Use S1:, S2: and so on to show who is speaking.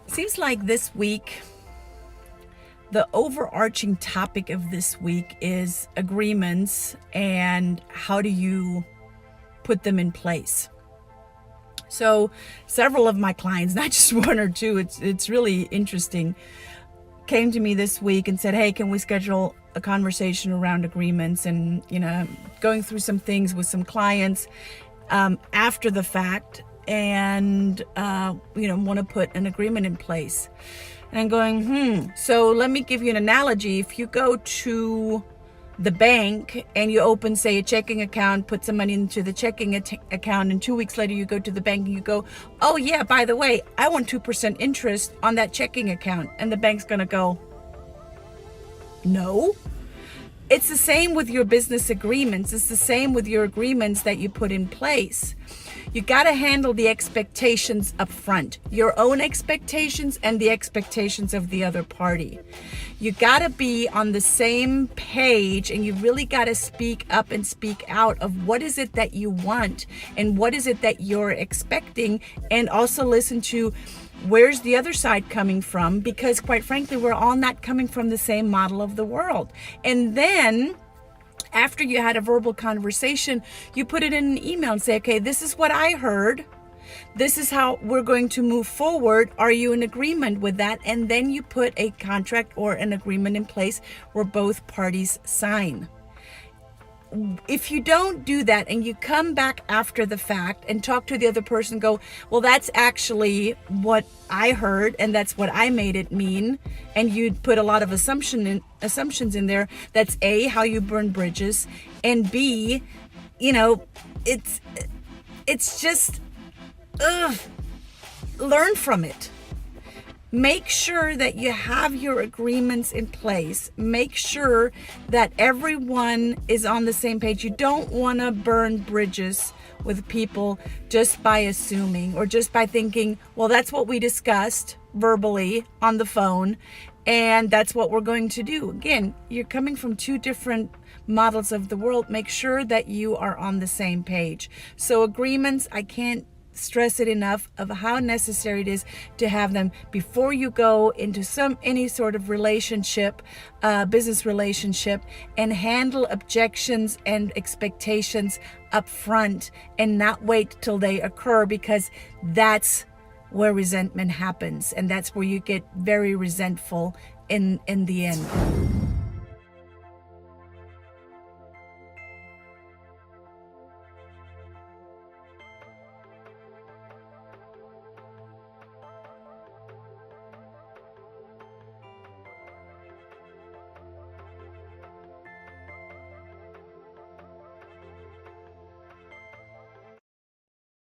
S1: Seems like this week, the overarching topic of this week is agreements and how do you put them in place. So several of my clients, not just one or two, it's really interesting, came to me this week and said, hey, can we schedule a conversation around agreements? And, going through some things with some clients after the fact and, want to put an agreement in place. And I'm going, so let me give you an analogy. If you go to the bank and you open, say, a checking account, put some money into the checking account, and 2 weeks later you go to the bank and you go, oh yeah, by the way, I want 2% interest on that checking account. And the bank's going to go, no. It's the same with your business agreements. It's the same with your agreements that you put in place. You got to handle the expectations up front, your own expectations and the expectations of the other party. You got to be on the same page, and you really got to speak up and speak out of what is it that you want and what is it that you're expecting, and also listen to where's the other side coming from, because quite frankly, we're all not coming from the same model of the world. And then after you had a verbal conversation, you put it in an email and say, okay, this is what I heard. This is how we're going to move forward. Are you in agreement with that? And then you put a contract or an agreement in place where both parties sign. If you don't do that and you come back after the fact and talk to the other person, go, well, that's actually what I heard and that's what I made it mean, and you put a lot of assumptions in there, that's A, how you burn bridges, and B, it's just learn from it. Make sure that you have your agreements in place. Make sure that everyone is on the same page. You don't want to burn bridges with people just by assuming or just by thinking, well, that's what we discussed verbally on the phone, and that's what we're going to do. Again, you're coming from two different models of the world. Make sure that you are on the same page. So agreements, I can't stress it enough of how necessary it is to have them before you go into any sort of relationship, business relationship, and handle objections and expectations up front and not wait till they occur, because that's where resentment happens, and that's where you get very resentful in the end.